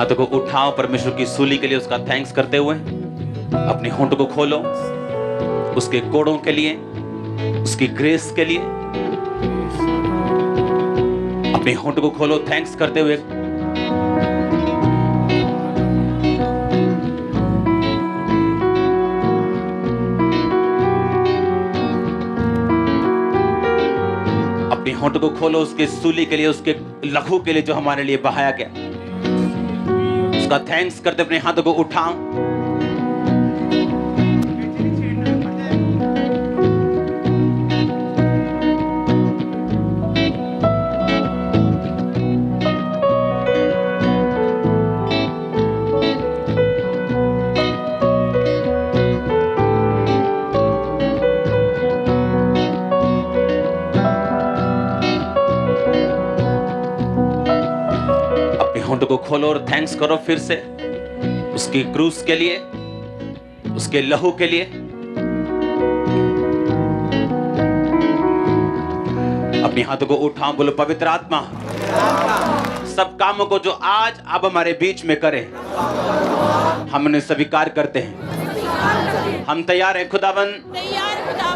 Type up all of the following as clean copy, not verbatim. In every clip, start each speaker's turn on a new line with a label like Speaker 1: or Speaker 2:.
Speaker 1: हाथों को उठाओ परमेश्वर की सूली के लिए उसका थैंक्स करते हुए। अपने होंठ को खोलो उसके कोड़ों के लिए, उसकी ग्रेस के लिए। अपने होंठ को खोलो थैंक्स करते हुए। अपने होंठ को खोलो उसके सूली के लिए, उसके लहू के लिए जो हमारे लिए बहाया गया, उसका थैंक्स करते अपने हाथों को उठाओ। होंठ को खोलो और थैंक्स करो फिर से उसकी क्रूस के लिए, उसके लहू के लिए। अपने हाथों को उठाओ, बोलो पवित्र आत्मा सब कामों को जो आज अब हमारे बीच में करे, हम उन्हें स्वीकार करते हैं। हम तैयार हैं खुदाबंद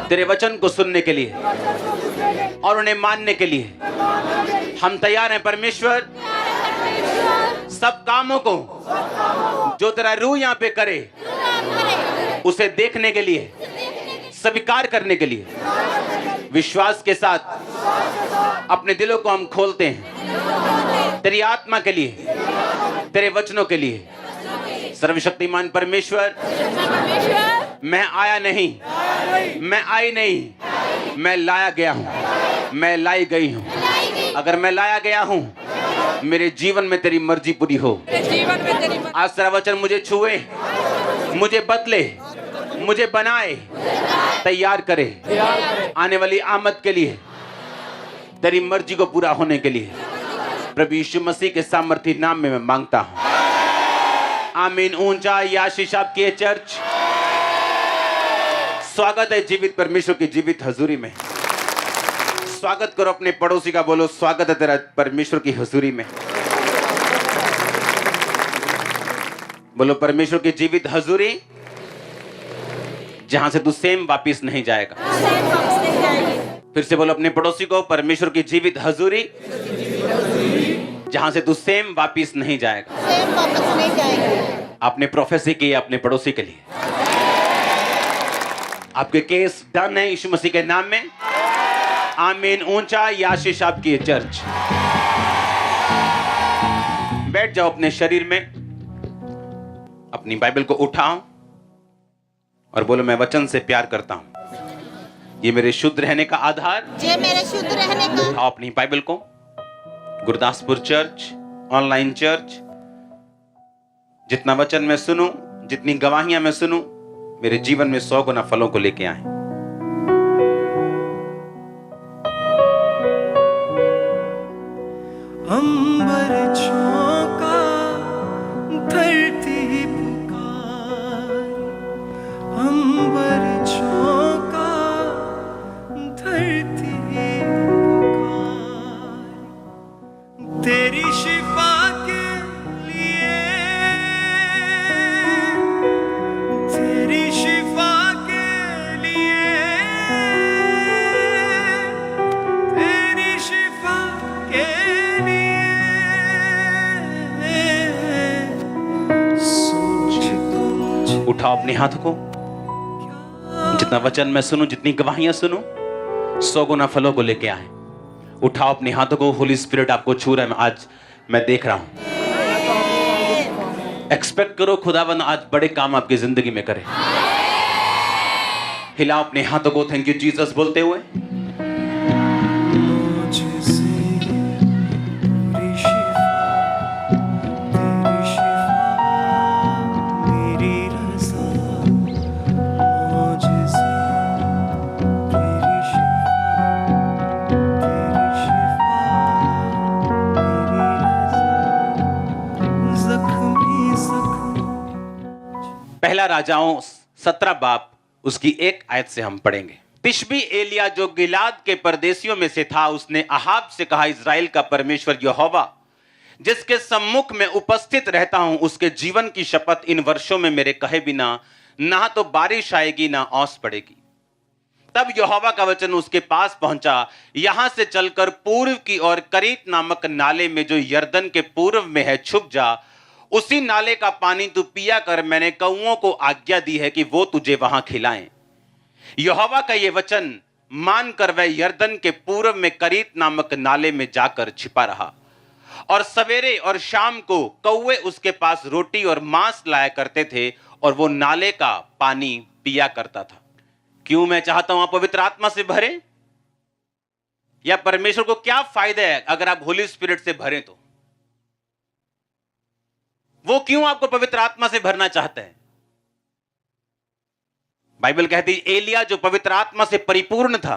Speaker 1: तेरे वचन को सुनने के लिए और उन्हें मानने के लिए। हम तैयार हैं परमेश्वर सब कामों को जो तेरा रूह यहाँ पे करे उसे देखने के लिए, स्वीकार करने के लिए। विश्वास के साथ अपने दिलों को हम खोलते हैं तेरी आत्मा के लिए, तेरे वचनों के लिए। सर्वशक्तिमान परमेश्वर, मैं आया नहीं, मैं आई नहीं, मैं लाया गया हूँ, मैं लाई गई हूँ। अगर मैं लाया गया हूँ, मेरे जीवन में तेरी मर्जी पूरी हो। आज तेरा वचन मुझे छुए, मुझे बदले, मुझे बनाए, तैयार करे आने वाली आमद के लिए, तेरी मर्जी को पूरा होने के लिए। प्रभु यीशु मसीह के सामर्थी नाम में मैं मांगता हूँ, आमीन। ऊंचा आशीष आपकी चर्च। स्वागत है जीवित परमेश्वर की जीवित हजूरी में। स्वागत करो अपने पड़ोसी का, बोलो स्वागत है तेरा परमेश्वर की हुजूरी में। बोलो परमेश्वर की जीवित हजूरी जहां से तू सेम वापिस नहीं जाएगा। फिर से बोलो अपने पड़ोसी को, परमेश्वर की जीवित हजूरी जहां से तू सेम वापिस नहीं जाएगा। आपने प्रोफेसी की अपने पड़ोसी के लिए। आपके केस डन है यीशु मसीह के नाम में। आमीन। ऊंचा आशीष आपकी चर्च। बैठ जाओ अपने शरीर में, अपनी बाइबल को उठाओ और बोलो मैं वचन से प्यार करता हूं, ये मेरे शुद्ध रहने का आधार,
Speaker 2: ये मेरे शुद्ध रहने का।
Speaker 1: उठाओ अपनी बाइबल को। गुरदासपुर चर्च, ऑनलाइन चर्च, जितना वचन मैं सुनूं, जितनी गवाहियां मैं सुनूं, मेरे जीवन में 100 गुना फलों को लेके आए।
Speaker 3: अंबर चौंका, धरती पुकार। अंबर चौंका, धरती पुकार। तेरी शिफा के लिए, तेरी शिफा के लिए, तेरी शिफा के
Speaker 1: उठाओ अपने हाथों को। जितना वचन मैं सुनूं, जितनी गवाहियां सुनूं, 100 गुना फलों को लेके आए। उठाओ अपने हाथों को। होली स्पिरिट आपको छू रहा है। आज मैं देख रहा हूं। एक्सपेक्ट करो खुदावंद आज बड़े काम आपकी जिंदगी में करे। हिलाओ अपने हाथों को थैंक यू जीसस बोलते हुए। पहला राजाओं 17 बाब उसकी 1 आयत से हम पढ़ेंगे। तिशबी एलिया जो गिलाद के परदेशियों में से था, उसने अहाब से कहा, इज़राइल का परमेश्वर यहोवा जिसके सम्मुख में उपस्थित रहता हूं, उसके जीवन की शपथ इन वर्षों में मेरे कहे बिना ना तो बारिश आएगी ना ओस पड़ेगी। तब यहोवा का वचन उसके पास पहुंचा, यहां से चलकर पूर्व की ओर करीत नामक नाले में जो यरदन के पूर्व में है छुप जा। उसी नाले का पानी तू पिया कर, मैंने कौओं को आज्ञा दी है कि वो तुझे वहां खिलाएं। यहोवा का यह वचन मानकर वह यरदन के पूर्व में करीत नामक नाले में जाकर छिपा रहा, और सवेरे और शाम को कौवे उसके पास रोटी और मांस लाया करते थे, और वो नाले का पानी पिया करता था। क्यों मैं चाहता हूं आप पवित्र आत्मा से भरे, या परमेश्वर को क्या फायदा है अगर आप होली स्पिरिट से भरें? तो वो क्यों आपको पवित्र आत्मा से भरना चाहता है? बाइबल कहती है एलिया जो पवित्र आत्मा से परिपूर्ण था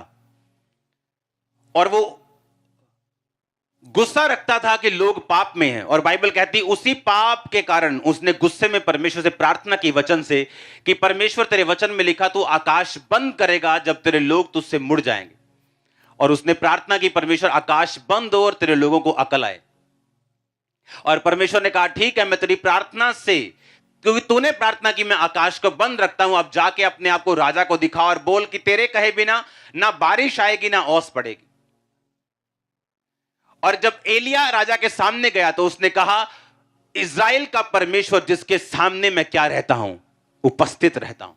Speaker 1: और वो गुस्सा रखता था कि लोग पाप में हैं, और बाइबल कहती उसी पाप के कारण उसने गुस्से में परमेश्वर से प्रार्थना की वचन से कि परमेश्वर तेरे वचन में लिखा तू आकाश बंद करेगा जब तेरे लोग तुझसे मुड़ जाएंगे। और उसने प्रार्थना की परमेश्वर आकाश बंद हो और तेरे लोगों को अकल आए। और परमेश्वर ने कहा ठीक है, मैं तेरी प्रार्थना से, क्योंकि तूने प्रार्थना की मैं आकाश को बंद रखता हूं, अब जाके अपने आप को राजा को दिखा और बोल कि तेरे कहे बिना ना बारिश आएगी ना ओस पड़ेगी। और जब एलिया राजा के सामने गया तो उसने कहा इज़राइल का परमेश्वर जिसके सामने मैं क्या रहता हूं, उपस्थित रहता हूं।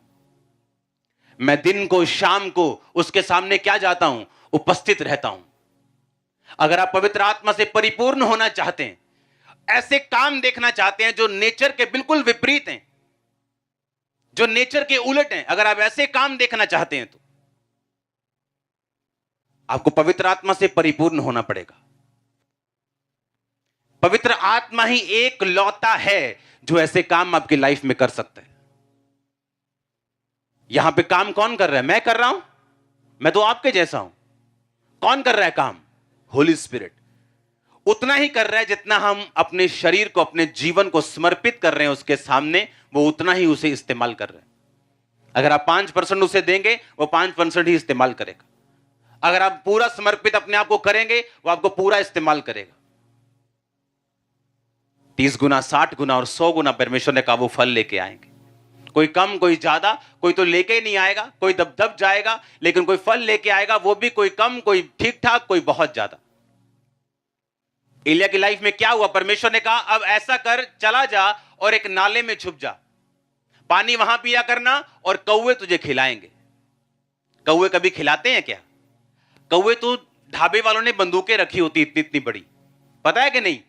Speaker 1: मैं दिन को शाम को उसके सामने क्या जाता हूं, उपस्थित रहता हूं। अगर आप पवित्र आत्मा से परिपूर्ण होना चाहते हैं, ऐसे काम देखना चाहते हैं जो नेचर के बिल्कुल विपरीत हैं, जो नेचर के उलट हैं, अगर आप ऐसे काम देखना चाहते हैं तो आपको पवित्र आत्मा से परिपूर्ण होना पड़ेगा। पवित्र आत्मा ही एक लौता है जो ऐसे काम आपकी लाइफ में कर सकता है। यहां पे काम कौन कर रहा है? मैं कर रहा हूं, मैं तो आपके जैसा हूं। कौन कर रहा है काम? होली स्पिरिट। उतना ही कर रहा है जितना हम अपने शरीर को, अपने जीवन को समर्पित कर रहे हैं उसके सामने, वो उतना ही उसे इस्तेमाल कर रहे हैं। अगर आप 5% उसे देंगे, वो 5% ही इस्तेमाल करेगा। अगर आप पूरा समर्पित अपने आप को करेंगे, वो आपको पूरा इस्तेमाल करेगा। 30 गुना, 60 गुना और 100 गुना परमेश्वर ने कहा वो फल लेके आएंगे। कोई कम, कोई ज्यादा, कोई तो लेके ही नहीं आएगा, कोई दब दब जाएगा, लेकिन कोई फल लेके आएगा, वो भी कोई कम, कोई ठीक ठाक, कोई बहुत ज्यादा। एलिया की लाइफ में क्या हुआ? परमेश्वर ने कहा अब ऐसा कर, चला जा और एक नाले में छुप जा, पानी वहां पिया करना और कौवे तुझे खिलाएंगे। कौवे कभी खिलाते हैं क्या? कौवे तो ढाबे वालों ने बंदूकें रखी होती इतनी इतनी बड़ी, पता है कि नहीं?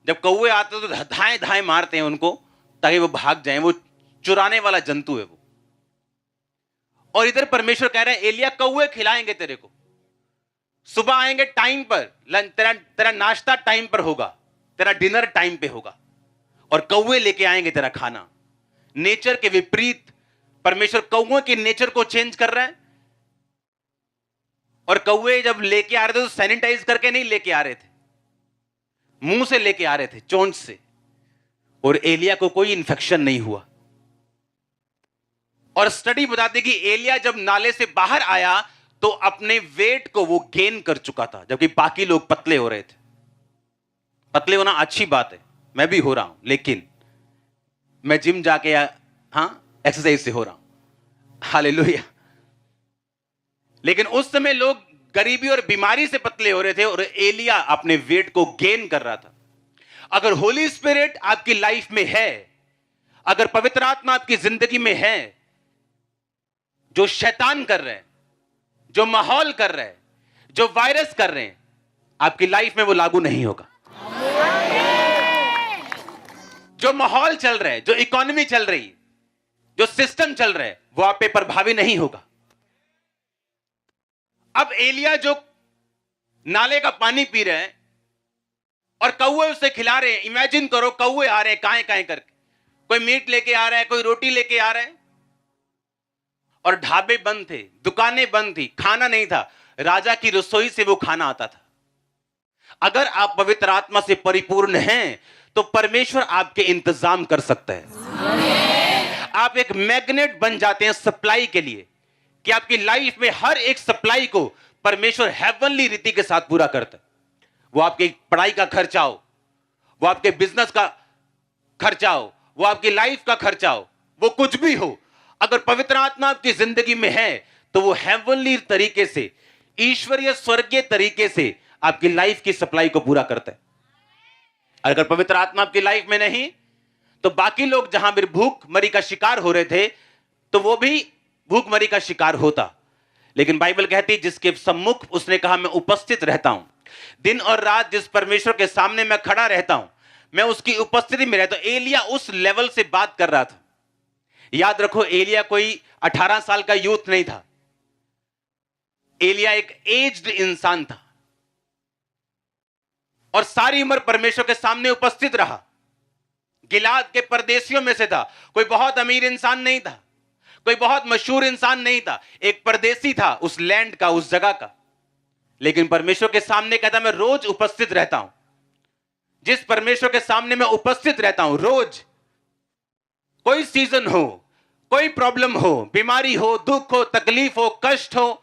Speaker 1: जब कौवे आते तो धाए धाए मारते हैं उनको ताकि वो भाग जाएं। वो चुराने वाला जंतु है वो। और इधर परमेश्वर कह रहे हैं एलिया कौवे खिलाएंगे तेरे को, सुबह आएंगे टाइम पर, तेरा नाश्ता टाइम पर होगा, तेरा डिनर टाइम पे होगा, और कौवे लेके आएंगे तेरा खाना। नेचर के विपरीत परमेश्वर कौवों के नेचर को चेंज कर रहा है। और कौवे जब लेके आ रहे थे तो सैनिटाइज करके नहीं लेके आ रहे थे, मुंह से लेके आ रहे थे, चोंच से। और एलिया को कोई इंफेक्शन नहीं हुआ। और स्टडी बताती कि एलिया जब नाले से बाहर आया तो अपने वेट को वो गेन कर चुका था, जबकि बाकी लोग पतले हो रहे थे। पतले होना अच्छी बात है, मैं भी हो रहा हूं, लेकिन मैं जिम जाके एक्सरसाइज से हो रहा हूं, हालेलुया। लेकिन उस समय लोग गरीबी और बीमारी से पतले हो रहे थे और एलिया अपने वेट को गेन कर रहा था। अगर होली स्पिरिट आपकी लाइफ में है, अगर पवित्र आत्मा आपकी जिंदगी में है, जो शैतान कर रहे हैं, जो माहौल कर रहे हैं, जो वायरस कर रहे हैं, आपकी लाइफ में वो लागू नहीं होगा। जो माहौल चल रहा है, जो इकोनॉमी चल रही है, जो सिस्टम चल रहा है, वो आप पे प्रभावी नहीं होगा। अब एलिया जो नाले का पानी पी रहे हैं और कौवे उसे खिला रहे हैं। इमेजिन करो, कौवे आ रहे हैं काएं काएं करके, कोई मीट लेके आ रहा है, कोई रोटी लेके आ रहा है, और ढाबे बंद थे, दुकानें बंद थी, खाना नहीं था। राजा की रसोई से वो खाना आता था। अगर आप पवित्र आत्मा से परिपूर्ण हैं तो परमेश्वर आपके इंतजाम कर सकता है। आप एक मैग्नेट बन जाते हैं सप्लाई के लिए, कि आपकी लाइफ में हर एक सप्लाई को परमेश्वर हेवनली रीति के साथ पूरा करता है। वो आपकी पढ़ाई का खर्चा हो, वो आपके बिजनेस का खर्चा हो, वो आपकी लाइफ का खर्चा हो, वो कुछ भी हो, अगर पवित्र आत्मा आपकी जिंदगी में है तो वो हेवनली तरीके से, ईश्वरीय स्वर्गीय तरीके से आपकी लाइफ की सप्लाई को पूरा करता है। अगर पवित्र आत्मा आपकी लाइफ में नहीं तो बाकी लोग जहां भी भूखमरी का शिकार हो रहे थे तो वो भी भूखमरी का शिकार होता। लेकिन बाइबल कहती है जिसके सम्मुख उसने कहा मैं उपस्थित रहता हूं, दिन और रात जिस परमेश्वर के सामने मैं खड़ा रहता हूं, मैं उसकी उपस्थिति में रहता हूं। एलिया उस लेवल से बात कर रहा था। याद रखो, एलिया कोई 18 साल का यूथ नहीं था, एलिया एक एज्ड इंसान था और सारी उम्र परमेश्वर के सामने उपस्थित रहा। गिलाद के परदेशियों में से था, कोई बहुत अमीर इंसान नहीं था, कोई बहुत मशहूर इंसान नहीं था, एक परदेसी था उस लैंड का, उस जगह का। लेकिन परमेश्वर के सामने कहता मैं रोज उपस्थित रहता हूं। जिस परमेश्वर के सामने मैं उपस्थित रहता हूं रोज, कोई सीजन हो, कोई प्रॉब्लम हो, बीमारी हो, दुख हो, तकलीफ हो, कष्ट हो,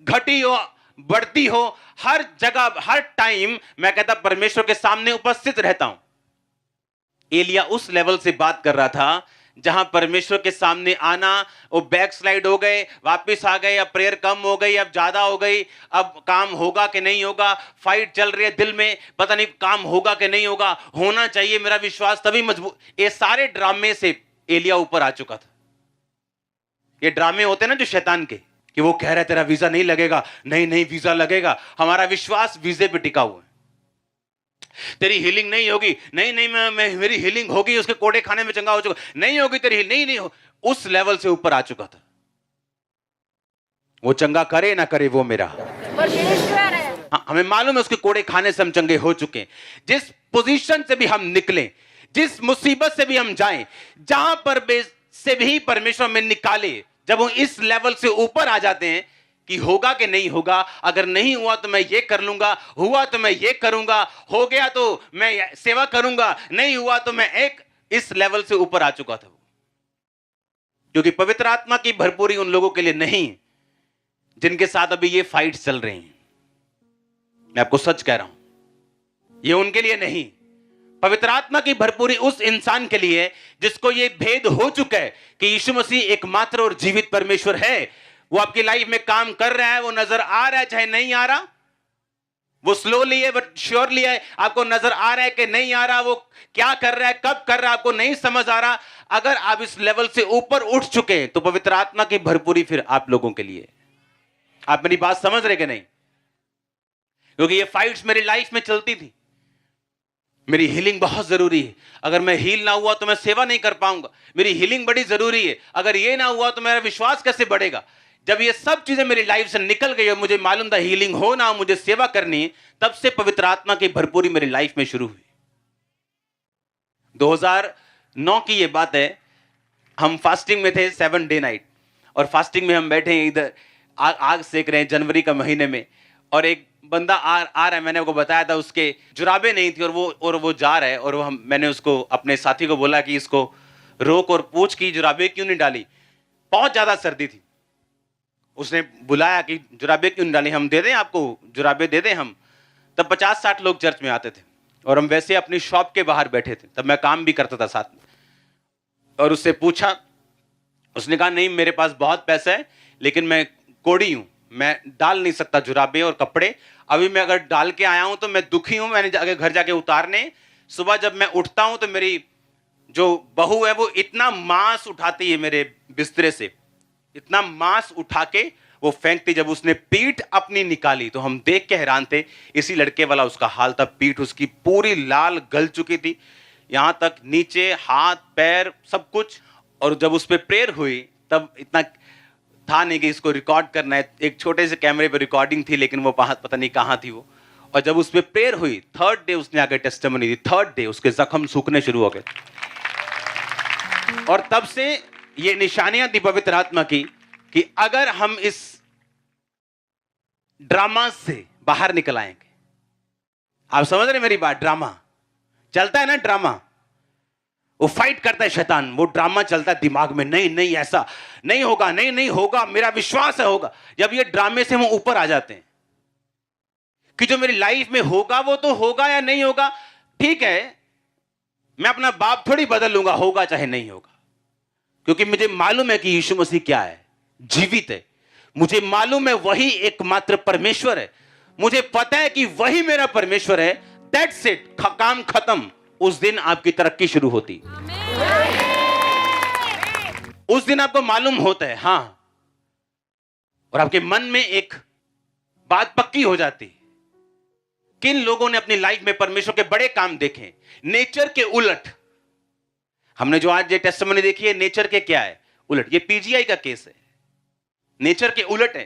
Speaker 1: घटी हो, बढ़ती हो, हर जगह हर टाइम मैं कहता परमेश्वर के सामने उपस्थित रहता हूं। एलिया उस लेवल से बात कर रहा था जहां परमेश्वर के सामने आना, वो बैकस्लाइड हो गए, वापस आ गए, अब प्रेयर कम हो गई, अब ज्यादा हो गई, अब काम होगा कि नहीं होगा, फाइट चल रही है दिल में, पता नहीं काम होगा कि नहीं होगा, होना चाहिए मेरा विश्वास तभी मजबूत। ये सारे ड्रामे से एलिया ऊपर आ चुका था। ये ड्रामे होते हैं ना जो शैतान के, कि वो कह रहा है तेरा वीजा नहीं लगेगा, नहीं नहीं वीजा लगेगा, हमारा विश्वास वीजे पे टिका हुआ है। तेरी हीलिंग नहीं होगी, नहीं नहीं मैं मेरी हीलिंग होगी, उसके कोड़े खाने में चंगा हो चुका, नहीं होगी तेरी हीलिंग, नहीं नहीं हो। उस लेवल से ऊपर आ चुका था। वो चंगा करे ना करे वो मेरा परमेश्वर है। हाँ, हमें मालूम है उसके कोड़े खाने से हम चंगे हो चुके हैं। जिस पोजीशन से भी हम निकले, जिस मुसीबत से भी हम जाएं, जहां पर से भी परमेश्वर में निकाले, जब वो इस लेवल से ऊपर आ जाते हैं कि होगा कि नहीं होगा, अगर नहीं हुआ तो मैं ये कर लूंगा, हुआ तो मैं ये करूंगा, हो गया तो मैं सेवा करूंगा, नहीं हुआ तो मैं एक, इस लेवल से ऊपर आ चुका था वो। क्योंकि पवित्र आत्मा की भरपूरी उन लोगों के लिए नहीं जिनके साथ अभी ये फाइट चल रही हैं। मैं आपको सच कह रहा हूं, ये उनके लिए नहीं। पवित्र आत्मा की भरपूरी उस इंसान के लिए जिसको ये भेद हो चुका है कि यीशु मसीह एकमात्र और जीवित परमेश्वर है। वो आपकी लाइफ में काम कर रहा है, वो नजर आ रहा है चाहे नहीं आ रहा, वो स्लोली है बट श्योरली है, आपको नजर आ रहा है कि नहीं आ रहा, वो क्या कर रहा है, कब कर रहा है, आपको नहीं समझ आ रहा। अगर आप इस लेवल से ऊपर उठ चुके हैं तो पवित्र आत्मा की भरपूरी फिर आप लोगों के लिए। आप मेरी बात समझ रहे कि नहीं? क्योंकि ये फाइट्स मेरी लाइफ में चलती थी। मेरी हीलिंग बहुत जरूरी है, अगर मैं हील ना हुआ तो मैं सेवा नहीं कर पाऊंगा। मेरी हीलिंग बड़ी जरूरी है, अगर ये ना हुआ तो मेरा विश्वास कैसे बढ़ेगा। जब ये सब चीजें मेरी लाइफ से निकल गई और मुझे मालूम था हीलिंग हो ना हो मुझे सेवा करनी है, तब से पवित्र आत्मा की भरपूरी मेरी लाइफ में शुरू हुई। 2009 की ये बात है, हम फास्टिंग में थे 7 डे नाइट, और फास्टिंग में हम बैठे हैं, इधर आग सेक रहे हैं जनवरी का महीने में, और एक बंदा आ रहा है। मैंने उसको बताया था उसके जुराबे नहीं थी और वो जा रहा है, और मैंने उसको अपने साथी को बोला कि इसको रोक और पूछ कि जुराबे क्यों नहीं डाली। बहुत ज्यादा सर्दी थी। उसने बुलाया कि जुराबे क्यों नहीं डाली, हम दे दें आपको, जुराबे दे दें हम। तब 50-60 लोग चर्च में आते थे और हम वैसे अपनी शॉप के बाहर बैठे थे, तब मैं काम भी करता था साथ में। और उससे पूछा, उसने कहा नहीं मेरे पास बहुत पैसा है लेकिन मैं कोड़ी हूं, मैं डाल नहीं सकता जुराबे और कपड़े। अभी मैं अगर डाल के आया हूं तो मैं दुखी हूं, मैंने घर जाके उतारने। सुबह जब मैं उठता हूं तो मेरी जो बहू है वो इतना मांस उठाती है मेरे बिस्तरे से, इतना मांस उठा के वो फेंकती। जब उसने पीठ अपनी निकाली तो हम देख के हैरान थे। इसी लड़के वाला उसका हाल था, पीठ उसकी पूरी लाल गल चुकी थी, यहां तक नीचे हाथ पैर सब कुछ। और जब उस पर प्रेयर हुई तब इतना था नहीं कि इसको रिकॉर्ड करना है, एक छोटे से कैमरे पे रिकॉर्डिंग थी, लेकिन वो पता नहीं कहां थी वो। और जब उस पर प्रेयर हुई, 3rd डे उसने आगे टेस्टिमनी दी, 3rd डे उसके जख्म सूखने शुरू हो गए। और तब से ये निशानियां थी पवित्र आत्मा की कि अगर हम इस ड्रामा से बाहर निकल आएंगे। आप समझ रहे मेरी बात? ड्रामा चलता है ना, ड्रामा वो फाइट करता है शैतान, वो ड्रामा चलता है दिमाग में, नहीं नहीं ऐसा नहीं होगा, नहीं नहीं होगा, मेरा विश्वास है होगा। जब ये ड्रामे से हम ऊपर आ जाते हैं कि जो मेरी लाइफ में होगा वो तो होगा या नहीं होगा, ठीक है, मैं अपना बाप थोड़ी बदल लूंगा, होगा चाहे नहीं होगा, क्योंकि मुझे मालूम है कि यीशु मसीह क्या है, जीवित है। मुझे मालूम है वही एकमात्र परमेश्वर है। मुझे पता है कि वही मेरा परमेश्वर है। दैट्स इट, काम खत्म। उस दिन आपकी तरक्की शुरू होती, उस दिन आपको मालूम होता है, हां, और आपके मन में एक बात पक्की हो जाती। किन लोगों ने अपनी लाइफ में परमेश्वर के बड़े काम देखे, नेचर के उलट। हमने जो आज ये टेस्टिमनी देखी है, नेचर के क्या है उलट। ये पीजीआई का केस है, नेचर के उलट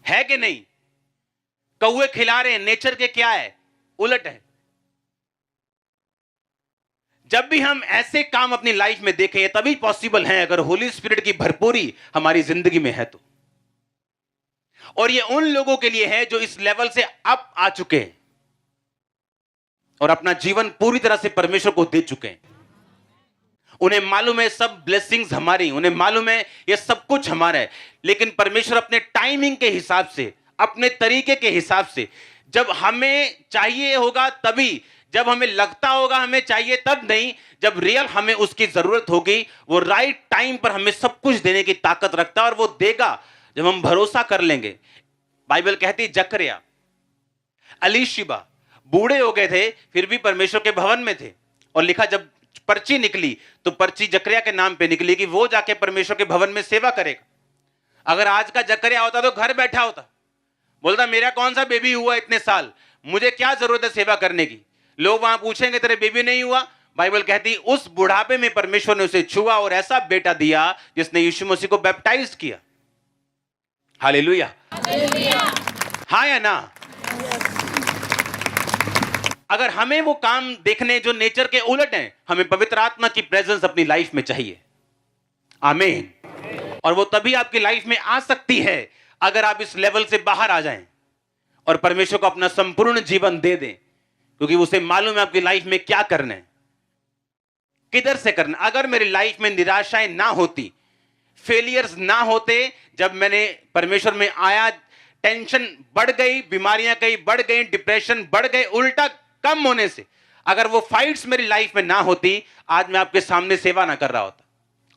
Speaker 1: है कि नहीं? कौवे खिला रहे हैं, नेचर के क्या है, उलट है। जब भी हम ऐसे काम अपनी लाइफ में देखें, तभी पॉसिबल है अगर होली स्पिरिट की भरपूरी हमारी जिंदगी में है तो। और ये उन लोगों के लिए है जो इस लेवल से अप आ चुके हैं और अपना जीवन पूरी तरह से परमेश्वर को दे चुके हैं। उन्हें मालूम है सब ब्लेसिंग्स हमारी, उन्हें मालूम है ये सब कुछ हमारा है, लेकिन परमेश्वर अपने टाइमिंग के हिसाब से, अपने तरीके के हिसाब से, जब हमें चाहिए होगा तभी, जब हमें लगता होगा हमें चाहिए तब नहीं, जब रियल हमें उसकी जरूरत होगी, वो राइट टाइम पर हमें सब कुछ देने की ताकत रखता है और वो देगा जब हम भरोसा कर लेंगे। बाइबल कहती जकरिया, अलीशिबा बूढ़े हो गए थे फिर भी परमेश्वर के भवन में थे, और लिखा जब पर्ची निकली तो पर्ची जकरिया के नाम पे निकली कि वो जाके परमेश्वर के भवन में सेवा करेगा। अगर आज का जकरिया होता तो घर बैठा होता, बोलता मेरा कौन सा बेबी हुआ इतने साल, मुझे क्या जरूरत है सेवा करने की। लोग वहां पूछेंगे तेरे बेबी नहीं हुआ, बाइबल कहती उस बुढ़ापे में परमेश्वर ने उसे छुआ और ऐसा बेटा दिया जिसने यीशु मसीह को बैप्टाइज किया। हालेलुया, हाँ या ना? अगर हमें वो काम देखने जो नेचर के उलट हैं, हमें पवित्र आत्मा की प्रेजेंस अपनी लाइफ में चाहिए। आमीन। और वो तभी आपकी लाइफ में आ सकती है अगर आप इस लेवल से बाहर आ जाएं और परमेश्वर को अपना संपूर्ण जीवन दे दें, क्योंकि उसे मालूम है आपकी लाइफ में क्या करना है, किधर से करना। अगर मेरी लाइफ में निराशाएं ना होती, फेलियर्स ना होते, जब मैंने परमेश्वर में आया, टेंशन बढ़ गई, बीमारियां कई बढ़ गई, डिप्रेशन बढ़ गए, उल्टा कम होने से, अगर वो फाइट्स मेरी लाइफ में ना होती, आज मैं आपके सामने सेवा ना कर रहा होता।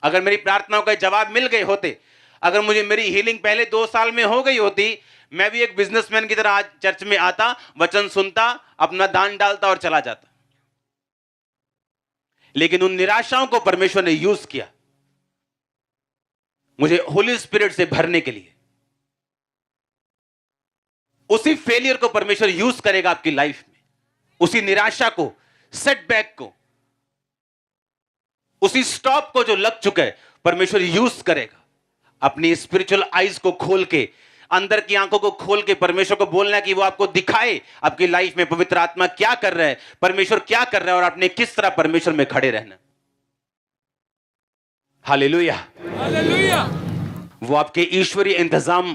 Speaker 1: अगर मेरी प्रार्थनाओं का जवाब मिल गए होते, अगर मुझे मेरी हीलिंग पहले 2 साल में हो गई होती, मैं भी एक बिजनेसमैन की तरह आज चर्च में आता, वचन सुनता, अपना दान डालता और चला जाता। लेकिन उन निराशाओं को परमेश्वर ने यूज किया मुझे होली स्पिरिट से भरने के लिए। उसी फेलियर को परमेश्वर यूज करेगा आपकी लाइफ में, उसी निराशा को, सेटबैक को, उसी स्टॉप को जो लग चुका है, परमेश्वर यूज करेगा। अपनी स्पिरिचुअल आईज को खोल के, अंदर की आंखों को खोल के परमेश्वर को बोलना है कि वो आपको दिखाए आपकी लाइफ में पवित्र आत्मा क्या कर रहा है, परमेश्वर क्या कर रहा है, और आपने किस तरह परमेश्वर में खड़े रहना। Hallelujah, hallelujah. वो आपके ईश्वरीय इंतजाम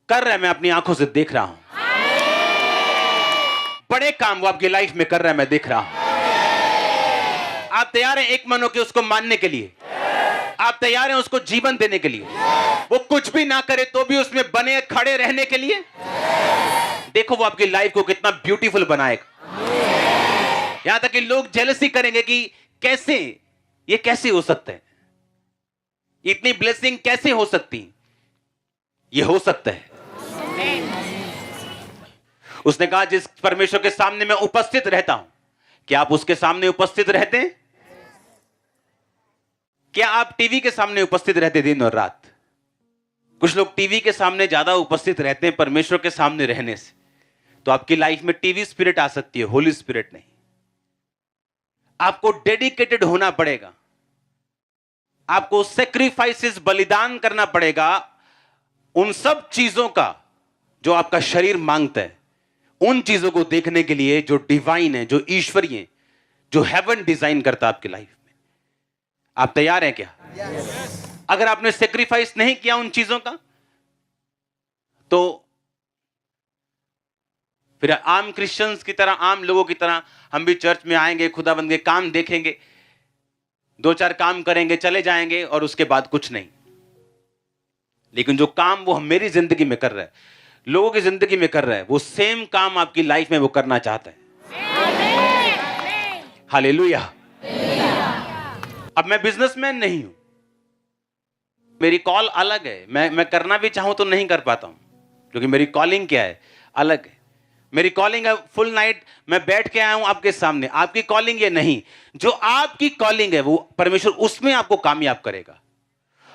Speaker 1: कर रहा है, मैं अपनी आंखों से देख रहा हूं। बड़े काम वो आपकी लाइफ में कर रहा है, मैं देख रहा हूं। आप तैयार हैं एक मन होकर उसको मानने के लिए? आप तैयार हैं उसको जीवन देने के लिए? वो कुछ भी ना करे तो भी उसमें बने खड़े रहने के लिए? देखो वो आपकी लाइफ को कितना ब्यूटीफुल बनाएगा। यहां तक कि लोग जेलसी करेंगे कि कैसे ये कैसे हो सकता है, इतनी ब्लेसिंग कैसे हो सकती। ये हो सकता है। उसने कहा जिस परमेश्वर के सामने मैं उपस्थित रहता हूं, क्या आप उसके सामने उपस्थित रहते हैं? क्या आप टीवी के सामने उपस्थित रहते दिन और रात? कुछ लोग टीवी के सामने ज्यादा उपस्थित रहते हैं परमेश्वर के सामने रहने से। तो आपकी लाइफ में टीवी स्पिरिट आ सकती है, होली स्पिरिट नहीं। आपको डेडिकेटेड होना पड़ेगा, आपको सेक्रीफाइसेस, बलिदान करना पड़ेगा उन सब चीजों का जो आपका शरीर मांगता है, उन चीजों को देखने के लिए जो डिवाइन है, जो ईश्वरीय है, जो हेवन डिजाइन करता है आपकी लाइफ में। आप तैयार हैं क्या? अगर आपने सेक्रीफाइस नहीं किया उन चीजों का, तो फिर आम क्रिश्चियंस की तरह, आम लोगों की तरह हम भी चर्च में आएंगे, खुदाबंद के काम देखेंगे, 2-4 काम करेंगे, चले जाएंगे और उसके बाद कुछ नहीं। लेकिन जो काम वो मेरी जिंदगी में कर रहा है, लोगों की जिंदगी में कर रहा है, वो सेम काम आपकी लाइफ में वो करना चाहता है। हालेलुया। अब मैं बिजनेसमैन नहीं हूं, मेरी कॉल अलग है। मैं करना भी चाहूं तो नहीं कर पाता हूं, क्योंकि मेरी कॉलिंग क्या है, अलग है। मेरी कॉलिंग है फुल नाइट मैं बैठ के आया हूं आपके सामने। आपकी कॉलिंग ये नहीं। जो आपकी कॉलिंग है वो परमेश्वर उसमें आपको कामयाब करेगा।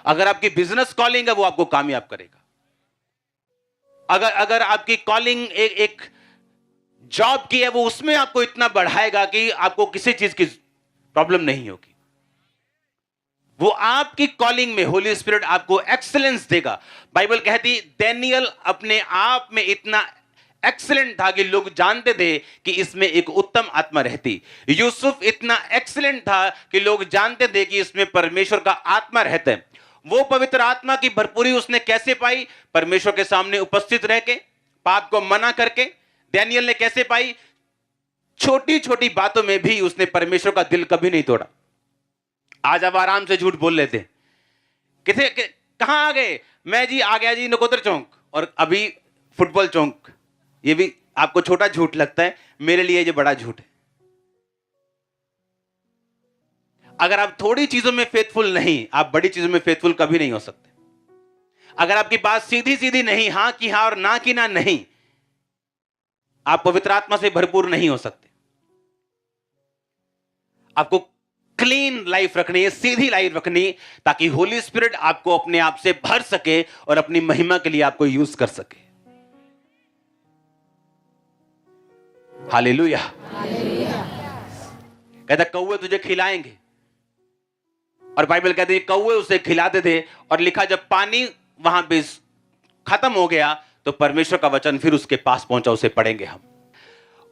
Speaker 1: अगर आपकी बिजनेस कॉलिंग है वो आपको कामयाब करेगा। अगर अगर आपकी कॉलिंग एक जॉब की है, वो उसमें आपको इतना बढ़ाएगा कि आपको किसी चीज की प्रॉब्लम नहीं होगी। वो आपकी कॉलिंग में होली स्पिरिट आपको एक्सीलेंस देगा। बाइबल कहती दानियेल अपने आप में इतना एक्सीलेंट था कि लोग जानते थे कि इसमें एक उत्तम आत्मा रहती। यूसुफ इतना एक्सीलेंट था कि लोग जानते थे कि इसमें परमेश्वर का आत्मा रहता है। वो पवित्र आत्मा की भरपूरी उसने कैसे पाई? परमेश्वर के सामने उपस्थित रह के, पाप को मना करके। दानियेल ने कैसे पाई? छोटी छोटी बातों में भी उसने परमेश्वर का दिल कभी नहीं तोड़ा। आज आप आराम से झूठ बोल लेते। कहां आ गए? मैं जी आ गया जी नकोदर चौक, और अभी फुटबॉल चौक। ये भी आपको छोटा झूठ लगता है, मेरे लिए ये बड़ा झूठ है। अगर आप थोड़ी चीजों में फेथफुल नहीं, आप बड़ी चीजों में फेथफुल कभी नहीं हो सकते। अगर आपकी बात सीधी सीधी नहीं, हां की हां और ना की ना नहीं, आप पवित्र आत्मा से भरपूर नहीं हो सकते। आपको क्लीन लाइफ रखनी है, सीधी लाइफ रखनी, ताकि होली स्पिरिट आपको अपने आप से भर सके और अपनी महिमा के लिए आपको यूज कर सके। हालेलुया। कहता कौवे तुझे खिलाएंगे, और बाइबल कहती है कौवे उसे खिलाते थे। और लिखा जब पानी वहां पे खत्म हो गया तो परमेश्वर का वचन फिर उसके पास पहुंचा। उसे पढ़ेंगे हम।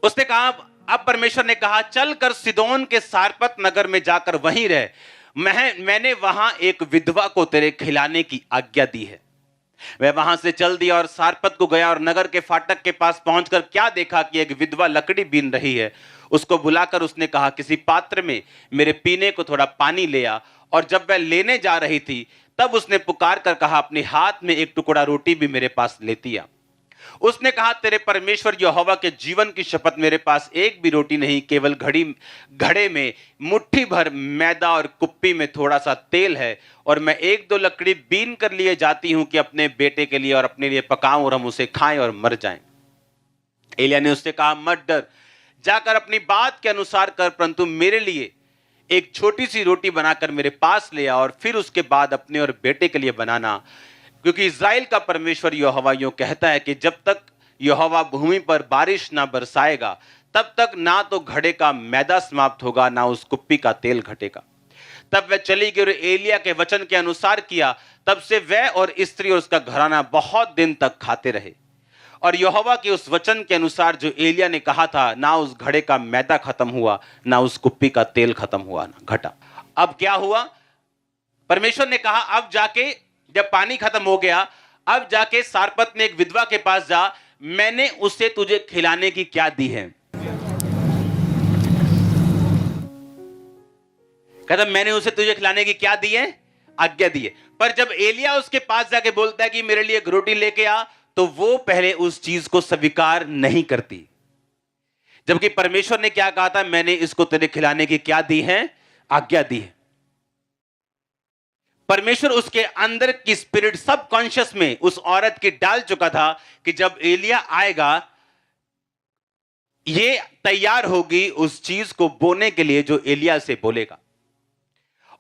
Speaker 1: उसने कहा, अब परमेश्वर ने कहा चल कर सिदोन के सारपत नगर में जाकर वहीं रह। मैंने वहां एक विधवा को तेरे खिलाने की आज्ञा दी है। वह वहां से चल दिया और सारपत को गया, और नगर के फाटक के पास पहुंचकर क्या देखा कि एक विधवा लकड़ी बीन रही है। उसको बुलाकर उसने कहा, किसी पात्र में मेरे पीने को थोड़ा पानी ले आ। और जब वह लेने जा रही थी तब उसने पुकार कर कहा, अपने हाथ में एक टुकड़ा रोटी भी मेरे पास लेती आ। उसने कहा, तेरे परमेश्वर यहोवा के जीवन की शपथ, मेरे पास एक भी रोटी नहीं, केवल घड़े में मुट्ठी भर मैदा और कुप्पी में थोड़ा सा तेल है। और मैं एक दो लकड़ी बीन कर लिए जाती हूं कि अपने बेटे के लिए और अपने लिए पकाऊं और हम उसे खाएं और मर जाएं। एलिय्याह ने उससे कहा, मत डर, जाकर अपनी बात के अनुसार कर, परंतु मेरे लिए एक छोटी सी रोटी बनाकर मेरे पास ले आ, और फिर उसके बाद अपने और बेटे के लिए बनाना। क्योंकि इज़राइल का परमेश्वर यहोवा यूं कहता है कि जब तक यहोवा भूमि पर बारिश ना बरसाएगा तब तक ना तो घड़े का मैदा समाप्त होगा, ना उस कुप्पी का तेल घटेगा। तब वह चली गई और एलिय्याह के वचन के अनुसार किया। तब से वह और स्त्री और उसका घराना बहुत दिन तक खाते रहे। और यहोवा के उस वचन के अनुसार जो एलिय्याह ने कहा था, ना उस घड़े का मैदा खत्म हुआ, ना उस कुप्पी का तेल खत्म हुआ, ना घटा। अब क्या हुआ? परमेश्वर ने कहा, अब जाके जब पानी खत्म हो गया, अब जाके सारपत में एक विधवा के पास जा, मैंने उसे तुझे खिलाने की क्या दी है? कहता मैंने उसे तुझे खिलाने की क्या दी है? आज्ञा दी है। पर जब एलिय्याह उसके पास जाके बोलता है कि मेरे लिए एक रोटी लेके आ, तो वो पहले उस चीज को स्वीकार नहीं करती। जबकि परमेश्वर ने क्या कहा था? मैंने इसको तेरे खिलाने की क्या दी है? आज्ञा दी है। परमेश्वर उसके अंदर की स्पिरिट सबकॉन्शियस में उस औरत की डाल चुका था कि जब एलिय्याह आएगा, ये तैयार होगी उस चीज को बोने के लिए जो एलिय्याह से बोलेगा।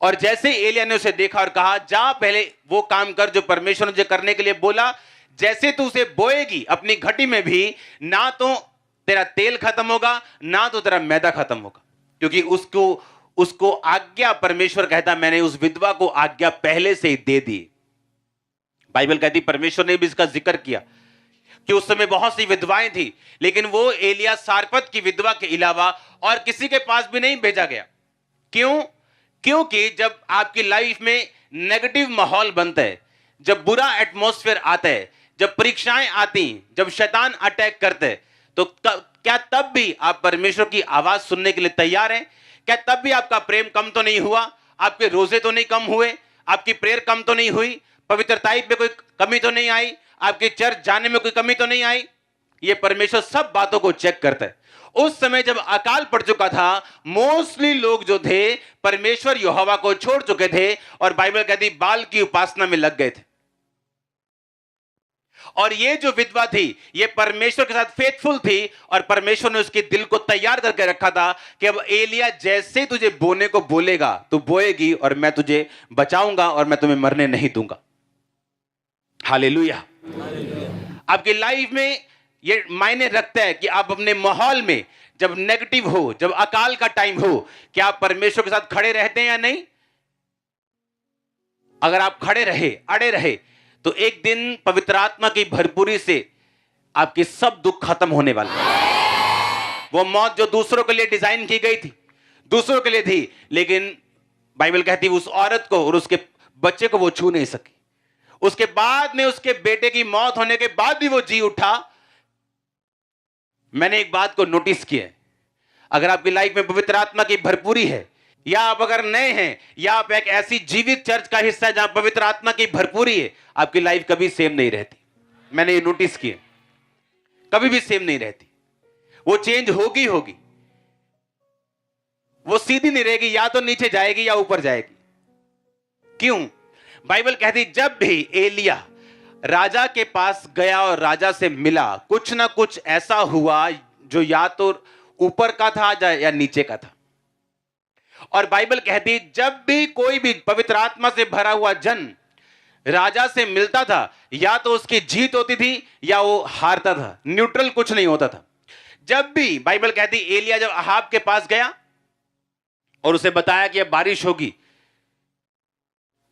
Speaker 1: और जैसे एलिय्याह ने उसे देखा और कहा, जा पहले वो काम कर जो परमेश्वर ने तुझे करने के लिए बोला। जैसे तू उसे बोएगी अपनी घटी में भी, ना तो तेरा तेल खत्म होगा, ना तो तेरा मैदा खत्म होगा, क्योंकि उसको आज्ञा परमेश्वर कहता, मैंने उस विधवा को आज्ञा पहले से ही दे दी। बाइबल कहती परमेश्वर ने भी इसका जिक्र किया कि उस समय बहुत सी विधवाएं थी, लेकिन वो एलिय्याह सारपत की विधवा के अलावा और किसी के पास भी नहीं भेजा गया। क्यों? क्योंकि जब आपकी लाइफ में नेगेटिव माहौल बनता है, जब बुरा एटमॉस्फेयर आता है, जब परीक्षाएं आती, जब शैतान अटैक करते हैं, तो क्या तब भी आप परमेश्वर की आवाज सुनने के लिए तैयार हैं? क्या तब भी आपका प्रेम कम तो नहीं हुआ? आपके रोजे तो नहीं कम हुए? आपकी प्रेयर कम तो नहीं हुई? पवित्रता में कोई कमी तो नहीं आई? आपके चर्च जाने में कोई कमी तो नहीं आई? ये परमेश्वर सब बातों को चेक करता है। उस समय जब अकाल पड़ चुका था, मोस्टली लोग जो थे परमेश्वर यहोवा को छोड़ चुके थे और बाइबल कहती बाल की उपासना में लग गए थे। और ये जो विधवा थी ये परमेश्वर के साथ फेथफुल थी और परमेश्वर ने उसके दिल को तैयार करके रखा था कि अब एलिया जैसे तुझे बोने को बोलेगा तू बोएगी और मैं तुझे बचाऊंगा और मैं तुम्हें मरने नहीं दूंगा। हालेलुया। आपकी लाइफ में ये मायने रखता है कि आप अपने माहौल में जब नेगेटिव हो, जब अकाल का टाइम हो, क्या आप परमेश्वर के साथ खड़े रहते हैं या नहीं। अगर आप खड़े रहे, अड़े रहे, तो एक दिन पवित्र आत्मा की भरपूरी से आपके सब दुख खत्म होने वाले। वो मौत जो दूसरों के लिए डिजाइन की गई थी, दूसरों के लिए थी, लेकिन बाइबल कहती है उस औरत को और उसके बच्चे को वो छू नहीं सकी। उसके बाद में उसके बेटे की मौत होने के बाद भी वो जी उठा। मैंने एक बात को नोटिस किया है, अगर आपकी लाइफ में पवित्र आत्मा की भरपूरी है, या आप अगर नए हैं, या आप एक ऐसी जीवित चर्च का हिस्सा है जहां पवित्र आत्मा की भरपूरी है, आपकी लाइफ कभी सेम नहीं रहती। मैंने ये नोटिस किया, कभी भी सेम नहीं रहती। वो चेंज होगी होगी, वो सीधी नहीं रहेगी, या तो नीचे जाएगी या ऊपर जाएगी। क्यों? बाइबल कहती जब भी एलिया राजा के पास गया और राजा से मिला, कुछ ना कुछ ऐसा हुआ जो या तो ऊपर का था या नीचे का था। और बाइबल कहती जब भी कोई भी पवित्र आत्मा से भरा हुआ जन राजा से मिलता था, या तो उसकी जीत होती थी या वो हारता था, न्यूट्रल कुछ नहीं होता था। जब भी बाइबल कहती एलिया जब अहाब के पास गया और उसे बताया कि अब बारिश होगी,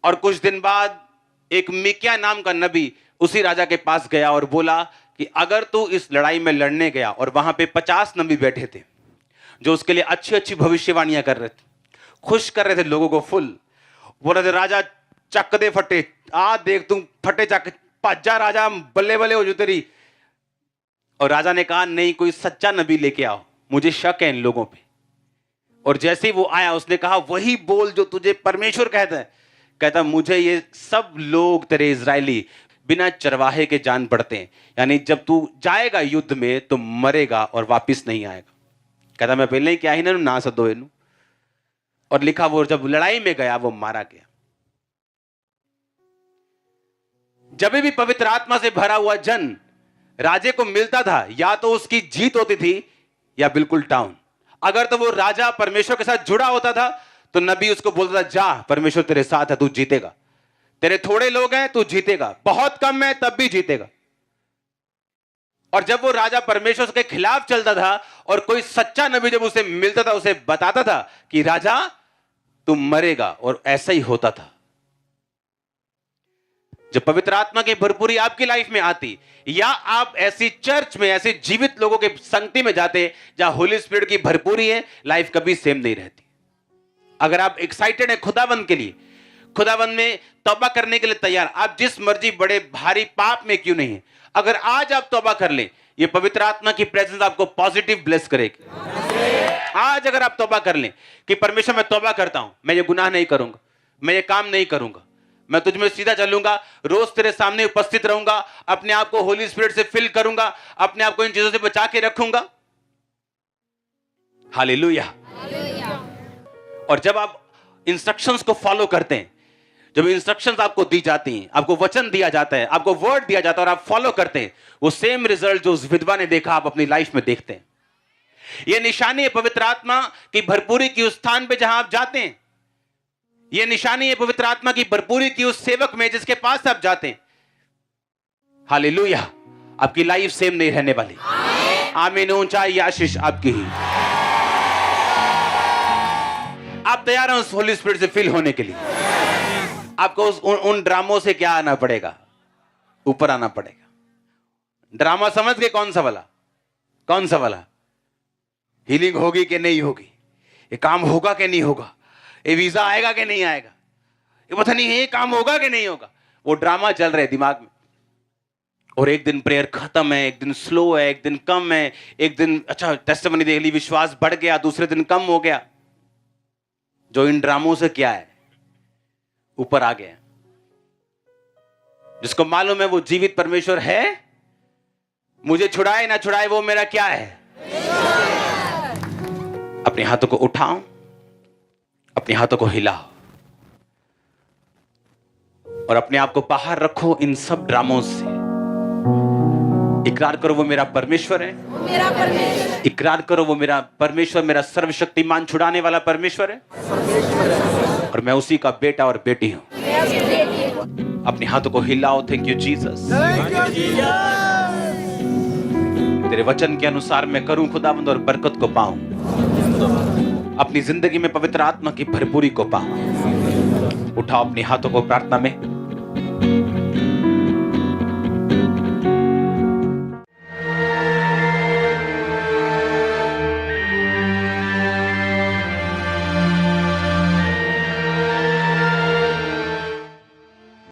Speaker 1: और कुछ दिन बाद एक मिक्या नाम का नबी उसी राजा के पास गया और बोला कि अगर तू इस लड़ाई में लड़ने गया, और वहां पे 50 नबी बैठे थे जो उसके लिए अच्छी अच्छी भविष्यवाणियां कर रहे थे, खुश कर रहे थे लोगों को फुल। बोल रहे थे राजा चक दे फटे, आ देख तुम फटे चक, भज्जा राजा, बल्ले बल्ले हो जो तेरी। और राजा ने कहा नहीं, कोई सच्चा नबी लेके आओ, मुझे शक है इन लोगों पे। और जैसे ही वो आया उसने कहा वही बोल जो तुझे परमेश्वर कहता है। कहता मुझे ये सब लोग तेरे इजरायली बिना चरवाहे के जान पड़ते हैं, यानी जब तू जाएगा युद्ध में तो मरेगा और वापिस नहीं आएगा। कहता मैं पहले ही क्या ही ना सदो इनू। और लिखा वो जब लड़ाई में गया वो मारा गया। जब भी पवित्र आत्मा से भरा हुआ जन राजे को मिलता था, या तो उसकी जीत होती थी या बिल्कुल डाउन। अगर तो वो राजा परमेश्वर के साथ जुड़ा होता था तो नबी उसको बोलता था जा परमेश्वर तेरे साथ है, तू जीतेगा। तेरे थोड़े लोग हैं तू जीतेगा, बहुत कम है तब भी जीतेगा। और जब वो राजा परमेश्वर के खिलाफ चलता था और कोई सच्चा नबी जब उसे मिलता था, उसे बताता था कि राजा तू मरेगा, और ऐसा ही होता था। जब पवित्र आत्मा की भरपूरी आपकी लाइफ में आती, या आप ऐसी चर्च में ऐसे जीवित लोगों के संगति में जाते जहां होली स्पिरिट की भरपूरी है, लाइफ कभी सेम नहीं रहती। अगर आप एक्साइटेड हैं खुदाबंद के लिए, खुदाबंद में तौबा करने के लिए तैयार, आप जिस मर्जी बड़े भारी पाप में क्यों नहीं है, अगर आज आप तौबा कर लें, ये पवित्र आत्मा की प्रेजेंस आपको पॉजिटिव ब्लेस करेगी। आज अगर आप तौबा कर लें कि परमेश्वर मैं तौबा करता हूं, मैं ये गुनाह नहीं करूंगा, मैं ये काम नहीं करूंगा, मैं तुझ में सीधा चलूंगा, रोज तेरे सामने उपस्थित रहूंगा, अपने आप को होली स्पिरिट से फिल करूंगा, अपने आप को इन चीजों से बचा के रखूंगा। हालेलुया। और जब आप इंस्ट्रक्शंस को फॉलो करते हैं, जब इंस्ट्रक्शंस आपको दी जाती हैं, आपको वचन दिया जाता है, आपको वर्ड दिया जाता है और आप फॉलो करते हैं, वो सेम रिजल्ट जो उस विधवा ने देखा आप अपनी लाइफ में देखते हैं। यह निशानी है पवित्र आत्मा की भरपूरी की उस स्थान पे जहां आप जाते हैं। यह निशानी है पवित्र आत्मा की भरपूरी की उस सेवक में जिसके पास आप जाते हैं। हालेलुया। आपकी लाइफ सेम नहीं रहने वाली। आमीन। ऊंचाई आशीष आपकी ही। आप तैयार हैं उस होली स्पिरिट से फिल होने के लिए? आपको उन ड्रामों से क्या आना पड़ेगा? ऊपर आना पड़ेगा। ड्रामा समझ गए? कौन सा वाला? कौन सा वाला? हीलिंग होगी कि नहीं होगी, ये काम होगा कि नहीं होगा, ये वीजा आएगा कि नहीं आएगा, ये पता नहीं ये काम होगा कि नहीं होगा। वो ड्रामा चल रहे दिमाग में। और एक दिन प्रेयर खत्म है, एक दिन स्लो है, एक दिन कम है, एक दिन अच्छा टेस्टिमनी देख ली, विश्वास बढ़ गया, दूसरे दिन कम हो गया। जो इन ड्रामों से क्या है, ऊपर आ गया। जिसको मालूम है वो जीवित परमेश्वर है मुझे छुड़ाए ना छुड़ाए वो मेरा क्या है। अपने हाथों को उठाओ, अपने हाथों को हिलाओ और अपने आप को बाहर रखो इन सब ड्रामों से। इकरार करो वो मेरा परमेश्वर है, इकरार करो वो मेरा परमेश्वर, मेरा सर्वशक्तिमान छुड़ाने वाला परमेश्वर है और मैं उसी का बेटा और बेटी हूं। अपने हाथों को हिलाओ। Thank you Jesus. तेरे वचन के अनुसार मैं करूं खुदावंद और बरकत को पाऊं, अपनी जिंदगी में पवित्र आत्मा की भरपूरी को पाऊं। उठाओ अपने हाथों को प्रार्थना में।